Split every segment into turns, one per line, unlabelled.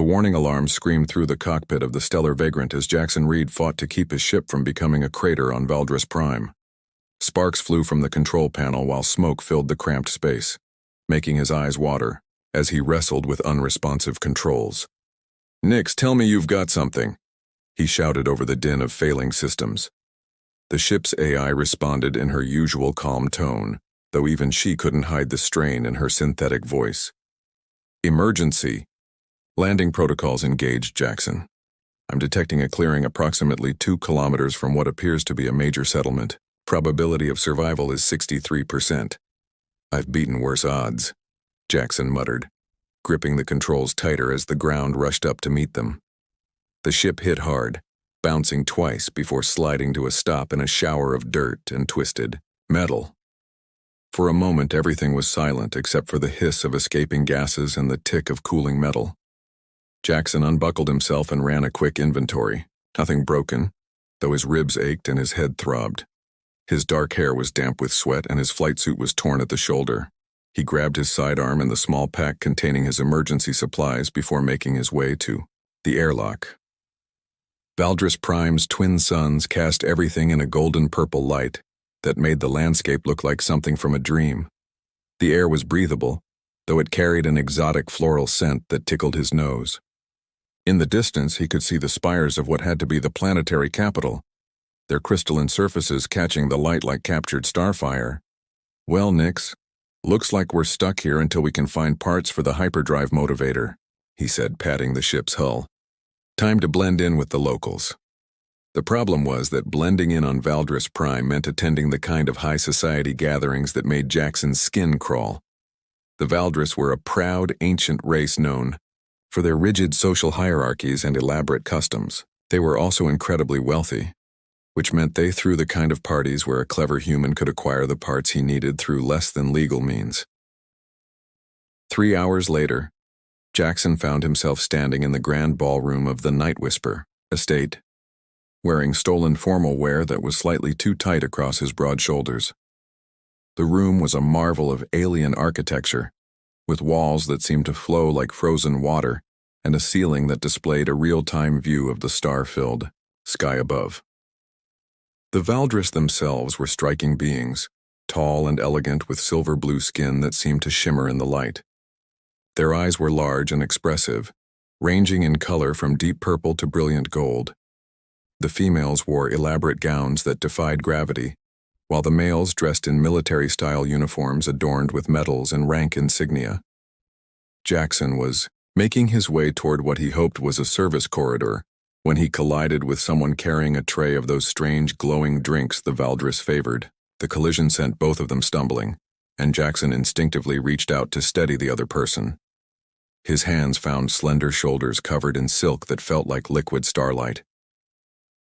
The warning alarm screamed through the cockpit of the stellar vagrant as Jackson Reed fought to keep his ship from becoming a crater on Valdris Prime. Sparks flew from the control panel while smoke filled the cramped space, making his eyes water as he wrestled with unresponsive controls. "Nix, tell me you've got something," he shouted over the din of failing systems. The ship's AI responded in her usual calm tone, though even she couldn't hide the strain in her synthetic voice. "Emergency. Landing protocols engaged, Jackson. I'm detecting a clearing approximately 2 kilometers from what appears to be a major settlement. Probability of survival is 63%. I've beaten worse odds," Jackson muttered, gripping the controls tighter as the ground rushed up to meet them. The ship hit hard, bouncing twice before sliding to a stop in a shower of dirt and twisted metal. For a moment, everything was silent except for the hiss of escaping gases and the tick of cooling metal. Jackson unbuckled himself and ran a quick inventory. Nothing broken, though his ribs ached and his head throbbed. His dark hair was damp with sweat and his flight suit was torn at the shoulder. He grabbed his sidearm and the small pack containing his emergency supplies before making his way to the airlock. Valdris Prime's twin suns cast everything in a golden-purple light that made the landscape look like something from a dream. The air was breathable, though it carried an exotic floral scent that tickled his nose. In the distance, he could see the spires of what had to be the planetary capital, their crystalline surfaces catching the light like captured starfire. "Well, Nix, looks like we're stuck here until we can find parts for the hyperdrive motivator," he said, patting the ship's hull. "Time to blend in with the locals." The problem was that blending in on Valdris Prime meant attending the kind of high society gatherings that made Jackson's skin crawl. The Valdris were a proud, ancient race known for their rigid social hierarchies and elaborate customs. They were also incredibly wealthy, which meant they threw the kind of parties where a clever human could acquire the parts he needed through less than legal means. 3 hours later, Jackson found himself standing in the grand ballroom of the Night Whisper estate, wearing stolen formal wear that was slightly too tight across his broad shoulders. The room was a marvel of alien architecture, with walls that seemed to flow like frozen water and a ceiling that displayed a real-time view of the star-filled sky above. The Valdris themselves were striking beings, tall and elegant with silver-blue skin that seemed to shimmer in the light. Their eyes were large and expressive, ranging in color from deep purple to brilliant gold. The females wore elaborate gowns that defied gravity, while the males dressed in military-style uniforms adorned with medals and rank insignia. Jackson was making his way toward what he hoped was a service corridor when he collided with someone carrying a tray of those strange glowing drinks the Valdris favored. The collision sent both of them stumbling, and Jackson instinctively reached out to steady the other person. His hands found slender shoulders covered in silk that felt like liquid starlight.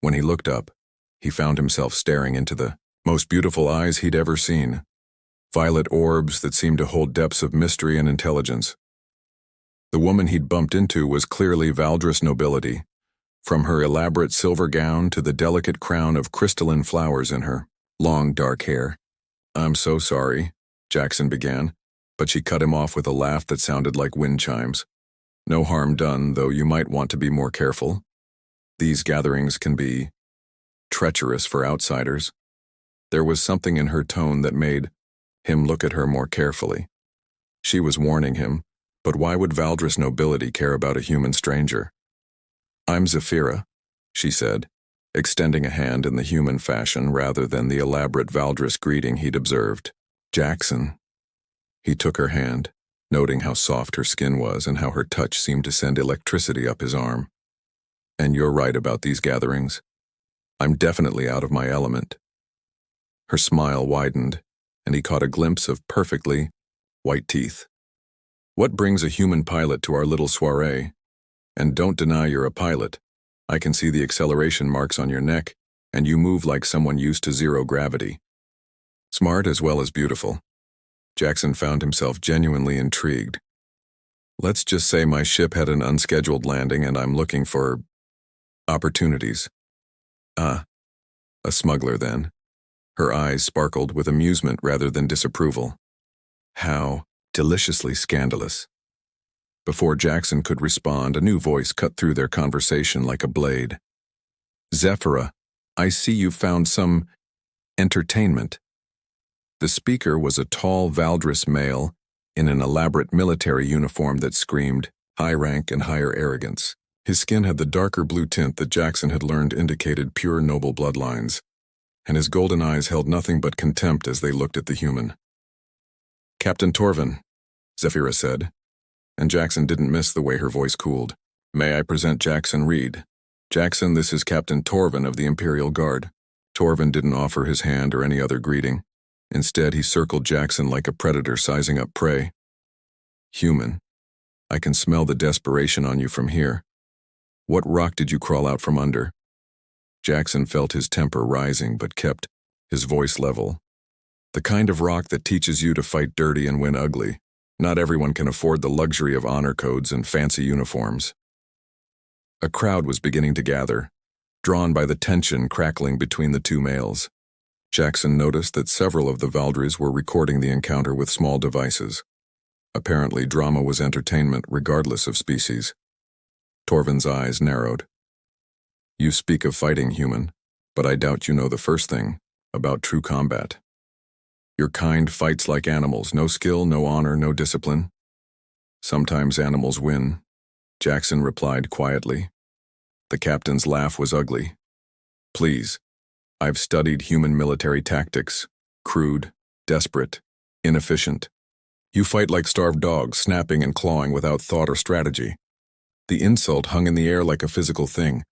When he looked up, he found himself staring into the most beautiful eyes he'd ever seen, violet orbs that seemed to hold depths of mystery and intelligence. The woman he'd bumped into was clearly Valdris nobility, from her elaborate silver gown to the delicate crown of crystalline flowers in her long dark hair. "I'm so sorry," Jackson began, but she cut him off with a laugh that sounded like wind chimes. "No harm done, though you might want to be more careful. These gatherings can be treacherous for outsiders." There was something in her tone that made him look at her more carefully. She was warning him, but why would Valdris nobility care about a human stranger? "I'm Zafira," she said, extending a hand in the human fashion rather than the elaborate Valdris greeting he'd observed. "Jackson." He took her hand, noting how soft her skin was and how her touch seemed to send electricity up his arm. "And you're right about these gatherings. I'm definitely out of my element." Her smile widened, and he caught a glimpse of perfectly white teeth. "What brings a human pilot to our little soiree? And don't deny you're a pilot. I can see the acceleration marks on your neck, and you move like someone used to zero gravity. Smart as well as beautiful." Jackson found himself genuinely intrigued. "Let's just say my ship had an unscheduled landing and I'm looking for opportunities." "Ah, a smuggler then." Her eyes sparkled with amusement rather than disapproval. "How deliciously scandalous." Before Jackson could respond, a new voice cut through their conversation like a blade. "Zephyra, I see you found some entertainment." The speaker was a tall Valdris male in an elaborate military uniform that screamed high rank and higher arrogance. His skin had the darker blue tint that Jackson had learned indicated pure noble bloodlines, and his golden eyes held nothing but contempt as they looked at the human. "Captain Torvin," Zephyra said, and Jackson didn't miss the way her voice cooled. "May I present Jackson Reed? Jackson, this is Captain Torvin of the Imperial Guard." Torvin didn't offer his hand or any other greeting. Instead, he circled Jackson like a predator sizing up prey. "Human, I can smell the desperation on you from here. What rock did you crawl out from under?" Jackson felt his temper rising but kept his voice level. "The kind of rock that teaches you to fight dirty and win ugly. Not everyone can afford the luxury of honor codes and fancy uniforms." A crowd was beginning to gather, drawn by the tension crackling between the two males. Jackson noticed that several of the Valdris were recording the encounter with small devices. Apparently, drama was entertainment regardless of species. Torvin's eyes narrowed. "You speak of fighting, human, but I doubt you know the first thing about true combat. Your kind fights like animals, no skill, no honor, no discipline." "Sometimes animals win," Jackson replied quietly. The captain's laugh was ugly. "Please, I've studied human military tactics. Crude, desperate, inefficient. You fight like starved dogs, snapping and clawing without thought or strategy." The insult hung in the air like a physical thing.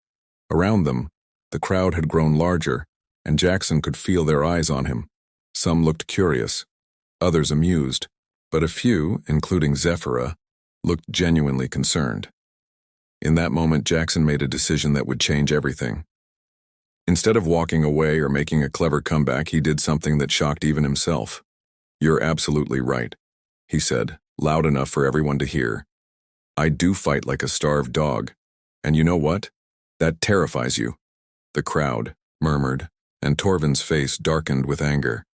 Around them, the crowd had grown larger, and Jackson could feel their eyes on him. Some looked curious, others amused, but a few, including Zephyra, looked genuinely concerned. In that moment, Jackson made a decision that would change everything. Instead of walking away or making a clever comeback, he did something that shocked even himself. "You're absolutely right," he said, loud enough for everyone to hear. "I do fight like a starved dog, and you know what? That terrifies you." The crowd murmured, and Torvin's face darkened with anger.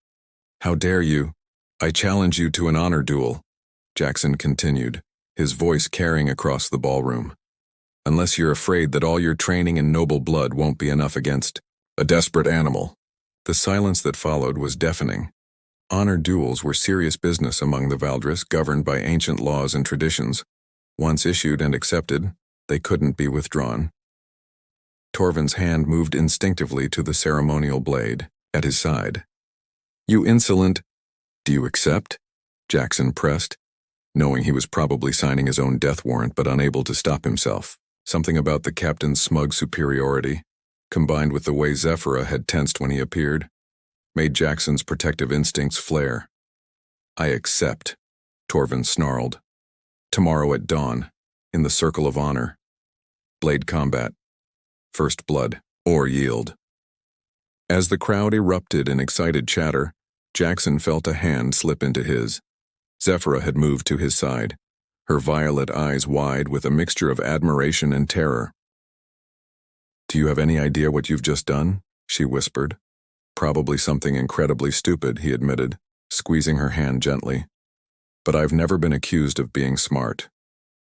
"How dare you? I challenge you to an honor duel," Jackson continued, his voice carrying across the ballroom. "Unless you're afraid that all your training and noble blood won't be enough against a desperate animal." The silence that followed was deafening. Honor duels were serious business among the Valdris, governed by ancient laws and traditions. Once issued and accepted, they couldn't be withdrawn. Torvin's hand moved instinctively to the ceremonial blade at his side. "You insolent—" "Do you accept?" Jackson pressed, knowing he was probably signing his own death warrant but unable to stop himself. Something about the captain's smug superiority, combined with the way Zephyra had tensed when he appeared, made Jackson's protective instincts flare. "I accept," Torvin snarled. "Tomorrow at dawn, in the Circle of Honor. Blade combat. First blood, or yield." As the crowd erupted in excited chatter, Jackson felt a hand slip into his. Zephyra had moved to his side, her violet eyes wide with a mixture of admiration and terror. "Do you have any idea what you've just done?" she whispered. "Probably something incredibly stupid," he admitted, squeezing her hand gently. "But I've never been accused of being smart."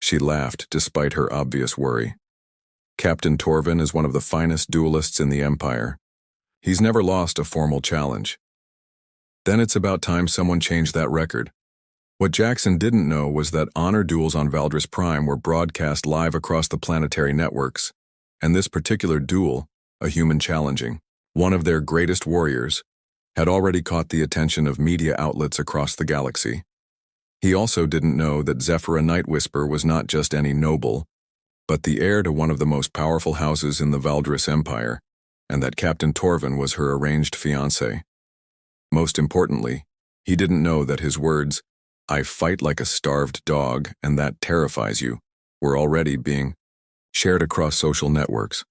She laughed despite her obvious worry. "Captain Torvin is one of the finest duelists in the Empire. He's never lost a formal challenge." Then it's about time someone changed that record. What Jackson didn't know was that honor duels on Valdris Prime were broadcast live across the planetary networks, and this particular duel, a human challenging one of their greatest warriors, had already caught the attention of media outlets across the galaxy. He also didn't know that Zephyra Nightwhisper was not just any noble, but the heir to one of the most powerful houses in the Valdris Empire, and that Captain Torvin was her arranged fiancé. Most importantly, he didn't know that his words, "I fight like a starved dog, and that terrifies you," were already being shared across social networks,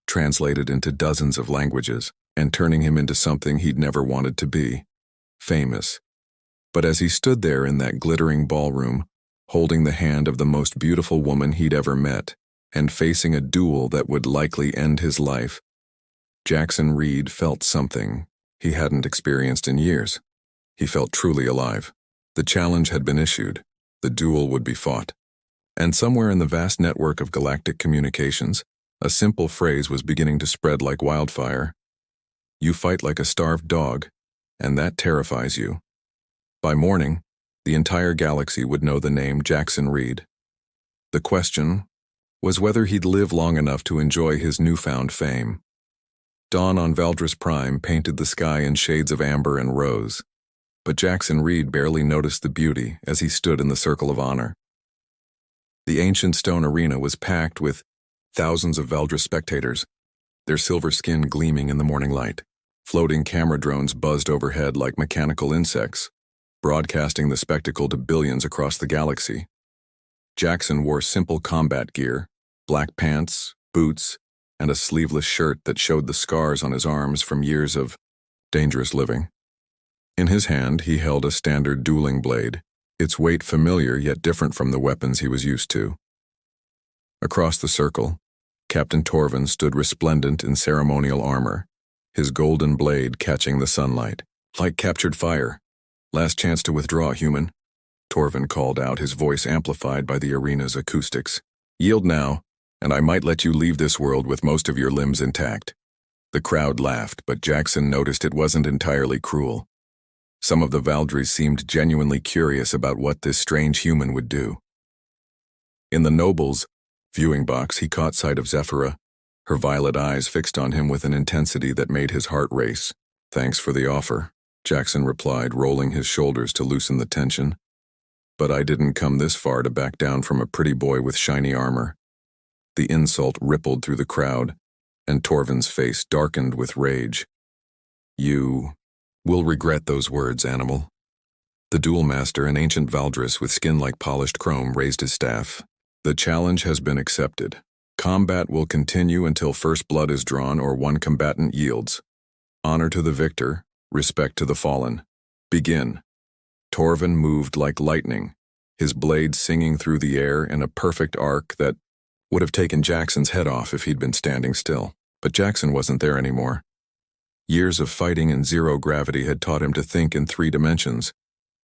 translated into dozens of languages, and turning him into something he'd never wanted to be, famous. But as he stood there in that glittering ballroom, holding the hand of the most beautiful woman he'd ever met, and facing a duel that would likely end his life, Jackson Reed felt something he hadn't experienced in years. He felt truly alive. The challenge had been issued. The duel would be fought. And somewhere in the vast network of galactic communications, a simple phrase was beginning to spread like wildfire. You fight like a starved dog, and that terrifies you. By morning, the entire galaxy would know the name Jackson Reed. The question was whether he'd live long enough to enjoy his newfound fame. Dawn on Valdris Prime painted the sky in shades of amber and rose, but Jackson Reed barely noticed the beauty as he stood in the circle of honor. The ancient stone arena was packed with thousands of Valdris spectators, their silver skin gleaming in the morning light. Floating camera drones buzzed overhead like mechanical insects, broadcasting the spectacle to billions across the galaxy. Jackson wore simple combat gear, black pants, boots, and a sleeveless shirt that showed the scars on his arms from years of dangerous living. In his hand, he held a standard dueling blade, its weight familiar yet different from the weapons he was used to. Across the circle, Captain Torvin stood resplendent in ceremonial armor, his golden blade catching the sunlight. Like captured fire. Last chance to withdraw, human. Torvin called out, his voice amplified by the arena's acoustics. Yield now, and I might let you leave this world with most of your limbs intact. The crowd laughed, but Jackson noticed it wasn't entirely cruel. Some of the Valdris seemed genuinely curious about what this strange human would do. In the Noble's viewing box, he caught sight of Zephyra, her violet eyes fixed on him with an intensity that made his heart race. Thanks for the offer, Jackson replied, rolling his shoulders to loosen the tension. But I didn't come this far to back down from a pretty boy with shiny armor. The insult rippled through the crowd, and Torvin's face darkened with rage. You will regret those words, animal. The duel master, an ancient Valdris with skin like polished chrome, raised his staff. The challenge has been accepted. Combat will continue until first blood is drawn or one combatant yields. Honor to the victor, respect to the fallen. Begin. Torvin moved like lightning, his blade singing through the air in a perfect arc that would have taken Jackson's head off if he'd been standing still. But Jackson wasn't there anymore. Years of fighting in zero gravity had taught him to think in 3 dimensions,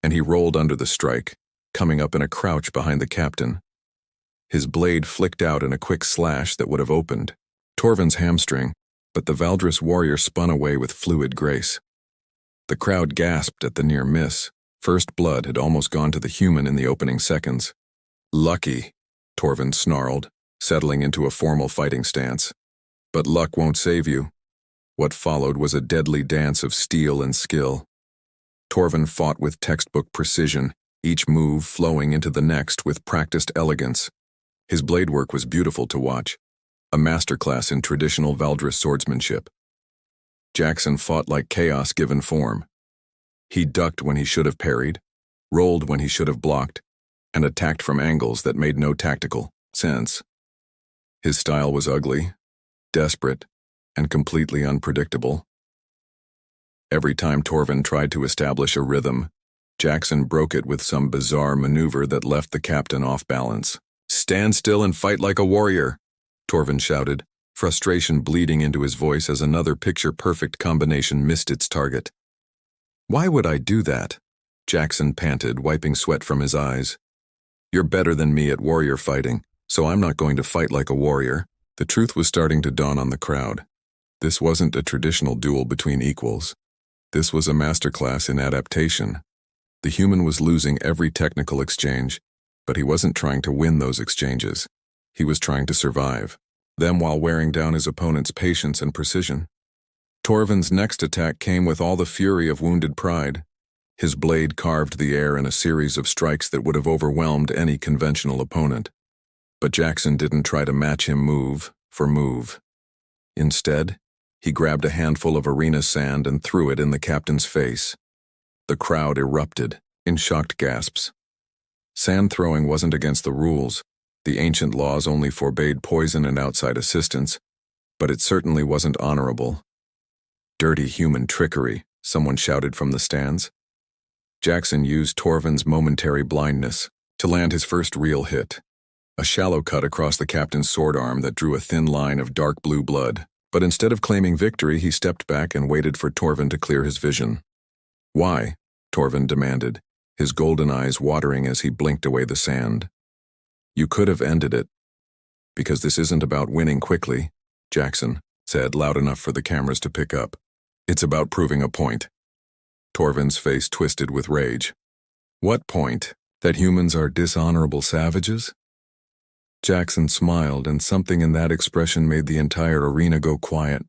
and he rolled under the strike, coming up in a crouch behind the captain. His blade flicked out in a quick slash that would have opened Torvin's hamstring, but the Valdris warrior spun away with fluid grace. The crowd gasped at the near miss. First blood had almost gone to the human in the opening seconds. Lucky, Torvin snarled, settling into a formal fighting stance. But luck won't save you. What followed was a deadly dance of steel and skill. Torvin fought with textbook precision, each move flowing into the next with practiced elegance. His blade work was beautiful to watch, a masterclass in traditional Valdris swordsmanship. Jackson fought like chaos given form. He ducked when he should have parried, rolled when he should have blocked, and attacked from angles that made no tactical sense. His style was ugly, desperate, and completely unpredictable. Every time Torvin tried to establish a rhythm, Jackson broke it with some bizarre maneuver that left the captain off balance. Stand still and fight like a warrior, Torvin shouted, frustration bleeding into his voice as another picture-perfect combination missed its target. Why would I do that? Jackson panted, wiping sweat from his eyes. You're better than me at warrior fighting, so I'm not going to fight like a warrior. The truth was starting to dawn on the crowd. This wasn't a traditional duel between equals. This was a masterclass in adaptation. The human was losing every technical exchange, but he wasn't trying to win those exchanges. He was trying to survive, them while wearing down his opponent's patience and precision. Torvin's next attack came with all the fury of wounded pride. His blade carved the air in a series of strikes that would have overwhelmed any conventional opponent. But Jackson didn't try to match him move for move. Instead, he grabbed a handful of arena sand and threw it in the captain's face. The crowd erupted in shocked gasps. Sand throwing wasn't against the rules. The ancient laws only forbade poison and outside assistance, but it certainly wasn't honorable. Dirty human trickery, someone shouted from the stands. Jackson used Torvin's momentary blindness to land his first real hit. A shallow cut across the captain's sword arm that drew a thin line of dark blue blood. But instead of claiming victory, he stepped back and waited for Torvin to clear his vision. Why? Torvin demanded, his golden eyes watering as he blinked away the sand. You could have ended it. Because this isn't about winning quickly, Jackson said, loud enough for the cameras to pick up. It's about proving a point. Torvin's face twisted with rage. What point? That humans are dishonorable savages? Jackson smiled, and something in that expression made the entire arena go quiet.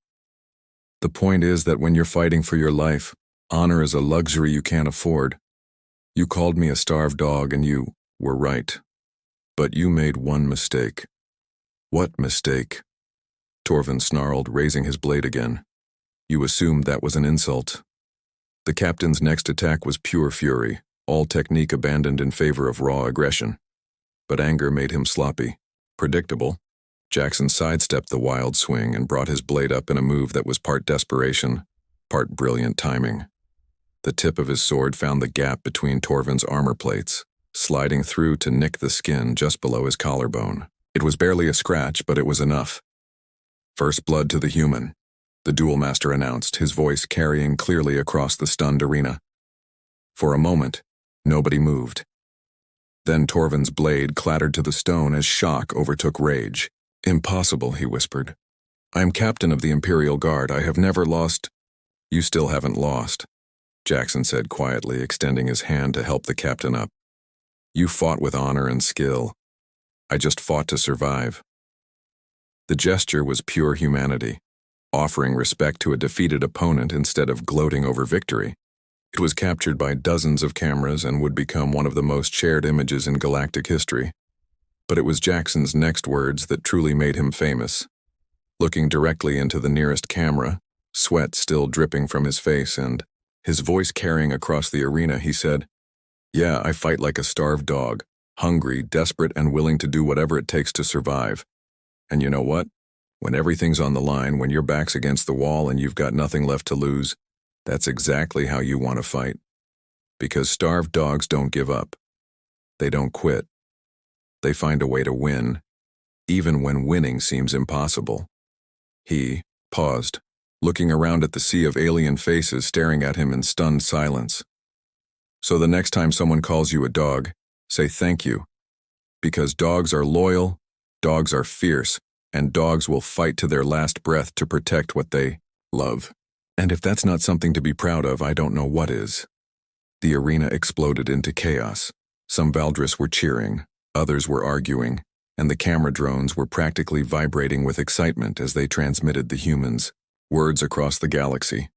The point is that when you're fighting for your life, honor is a luxury you can't afford. You called me a starved dog, and you were right. But you made one mistake. What mistake? Torvin snarled, raising his blade again. You assumed that was an insult. The captain's next attack was pure fury, all technique abandoned in favor of raw aggression. But anger made him sloppy. Predictable. Jackson sidestepped the wild swing and brought his blade up in a move that was part desperation, part brilliant timing. The tip of his sword found the gap between Torvin's armor plates, sliding through to nick the skin just below his collarbone. It was barely a scratch, but it was enough. First blood to the human, the duel master announced, his voice carrying clearly across the stunned arena. For a moment, nobody moved. Then Torvin's blade clattered to the stone as shock overtook rage. Impossible, he whispered. I am captain of the Imperial Guard. I have never lost. You still haven't lost, Jackson said quietly, extending his hand to help the captain up. You fought with honor and skill. I just fought to survive. The gesture was pure humanity, offering respect to a defeated opponent instead of gloating over victory. It was captured by dozens of cameras and would become one of the most shared images in galactic history. But it was Jackson's next words that truly made him famous. Looking directly into the nearest camera, sweat still dripping from his face and his voice carrying across the arena, he said, Yeah, I fight like a starved dog, hungry, desperate, and willing to do whatever it takes to survive. And you know what? When everything's on the line, when your back's against the wall and you've got nothing left to lose, that's exactly how you want to fight. Because starved dogs don't give up. They don't quit. They find a way to win, even when winning seems impossible. He paused, looking around at the sea of alien faces staring at him in stunned silence. So the next time someone calls you a dog, say thank you. Because dogs are loyal, dogs are fierce, and dogs will fight to their last breath to protect what they love. And if that's not something to be proud of, I don't know what is. The arena exploded into chaos. Some Valdris were cheering, others were arguing, and the camera drones were practically vibrating with excitement as they transmitted the humans' words across the galaxy.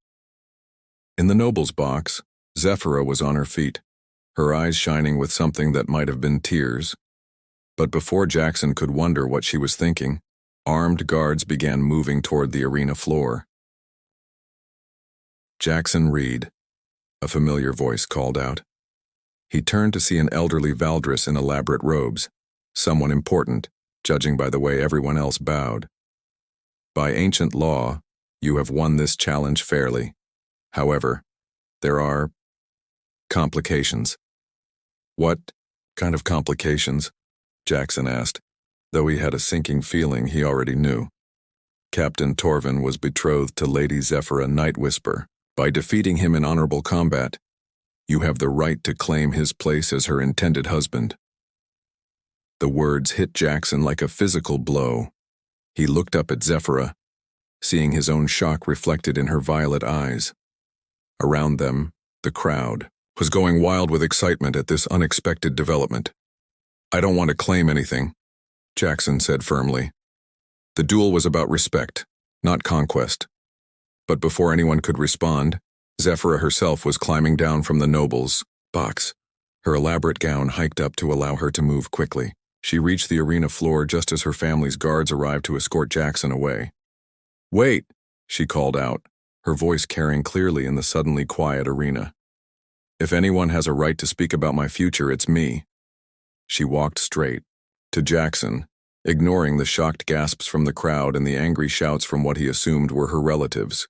In the Noble's box, Zephyra was on her feet, her eyes shining with something that might have been tears. But before Jackson could wonder what she was thinking, armed guards began moving toward the arena floor. Jackson Reed, a familiar voice called out. He turned to see an elderly Valdris in elaborate robes, someone important, judging by the way everyone else bowed. By ancient law, you have won this challenge fairly. However, there are complications. What kind of complications? Jackson asked, though he had a sinking feeling he already knew. Captain Torvin was betrothed to Lady Zephyra Nightwhisper. By defeating him in honorable combat, you have the right to claim his place as her intended husband. The words hit Jackson like a physical blow. He looked up at Zephyra, seeing his own shock reflected in her violet eyes. Around them, the crowd was going wild with excitement at this unexpected development. I don't want to claim anything, Jackson said firmly. The duel was about respect, not conquest. But before anyone could respond, Zephyra herself was climbing down from the Noble's box, her elaborate gown hiked up to allow her to move quickly. She reached the arena floor just as her family's guards arrived to escort Jackson away. Wait, she called out, her voice carrying clearly in the suddenly quiet arena. If anyone has a right to speak about my future, it's me. She walked straight to Jackson, ignoring the shocked gasps from the crowd and the angry shouts from what he assumed were her relatives.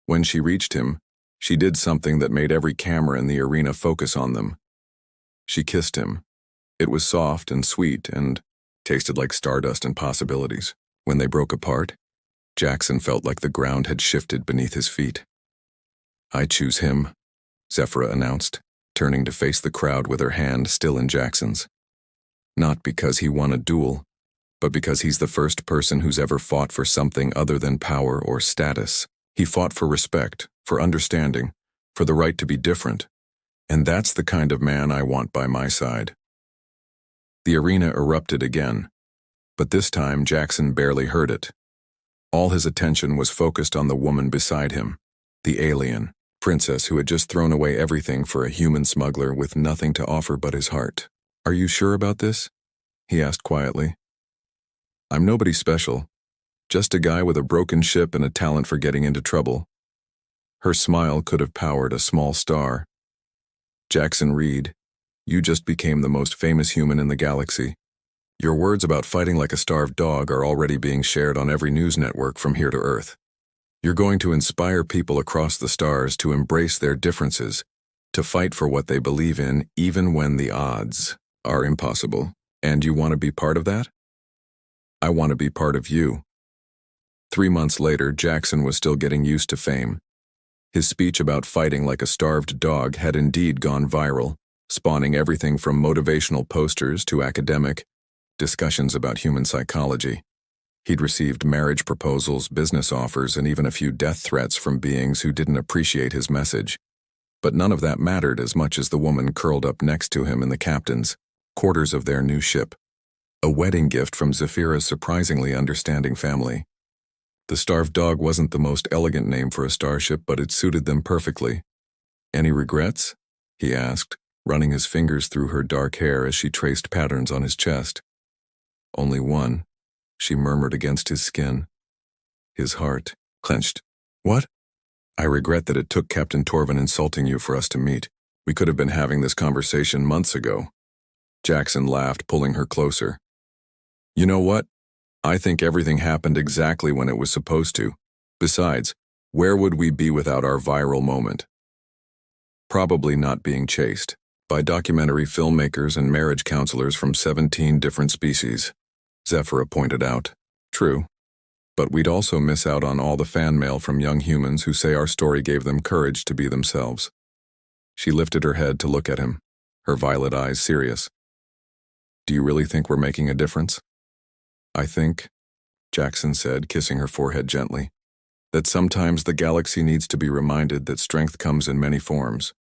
When she reached him, she did something that made every camera in the arena focus on them. She kissed him. It was soft and sweet and tasted like stardust and possibilities. When they broke apart, Jackson felt like the ground had shifted beneath his feet. I choose him, Zephyra announced, turning to face the crowd with her hand still in Jackson's. Not because he won a duel, but because he's the first person who's ever fought for something other than power or status. He fought for respect, for understanding, for the right to be different. And that's the kind of man I want by my side. The arena erupted again, but this time Jackson barely heard it. All his attention was focused on the woman beside him, the alien princess who had just thrown away everything for a human smuggler with nothing to offer but his heart. "Are you sure about this?" he asked quietly. "I'm nobody special, just a guy with a broken ship and a talent for getting into trouble." Her smile could have powered a small star. "Jackson Reed, you just became the most famous human in the galaxy. Your words about fighting like a starved dog are already being shared on every news network from here to Earth. You're going to inspire people across the stars to embrace their differences, to fight for what they believe in even when the odds are impossible. And you want to be part of that? I want to be part of you." 3 months later, Jackson was still getting used to fame. His speech about fighting like a starved dog had indeed gone viral, spawning everything from motivational posters to academic discussions about human psychology. He'd received marriage proposals, business offers, and even a few death threats from beings who didn't appreciate his message. But none of that mattered as much as the woman curled up next to him in the captain's quarters of their new ship, a wedding gift from Zephyra's surprisingly understanding family. The starved dog wasn't the most elegant name for a starship, but it suited them perfectly. "Any regrets?" he asked, running his fingers through her dark hair as she traced patterns on his chest. "Only one," she murmured against his skin. His heart clenched. "What?" "I regret that it took Captain Torvin insulting you for us to meet. We could have been having this conversation months ago." Jackson laughed, pulling her closer. "You know what? I think everything happened exactly when it was supposed to. Besides, where would we be without our viral moment? Probably not being chased by documentary filmmakers and marriage counselors from 17 different species," Zephyra pointed out. "True. But we'd also miss out on all the fan mail from young humans who say our story gave them courage to be themselves." She lifted her head to look at him, her violet eyes serious. "Do you really think we're making a difference?" "I think," Jackson said, kissing her forehead gently, "that sometimes the galaxy needs to be reminded that strength comes in many forms,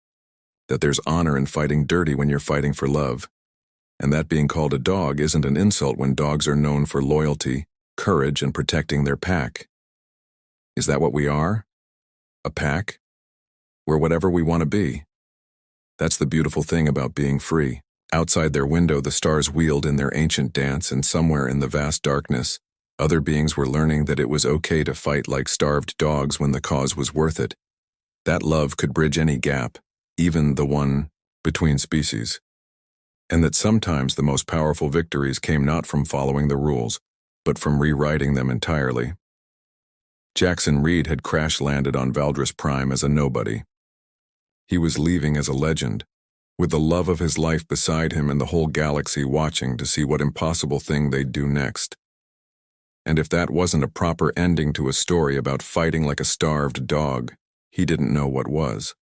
that there's honor in fighting dirty when you're fighting for love, and that being called a dog isn't an insult when dogs are known for loyalty, courage, and protecting their pack. Is that what we are? A pack? We're whatever we want to be. That's the beautiful thing about being free." Outside their window, the stars wheeled in their ancient dance, and somewhere in the vast darkness, other beings were learning that it was okay to fight like starved dogs when the cause was worth it. That love could bridge any gap, even the one between species. And that sometimes the most powerful victories came not from following the rules, but from rewriting them entirely. Jackson Reed had crash-landed on Valdris Prime as a nobody. He was leaving as a legend, with the love of his life beside him and the whole galaxy watching to see what impossible thing they'd do next. And if that wasn't a proper ending to a story about fighting like a starved dog, he didn't know what was.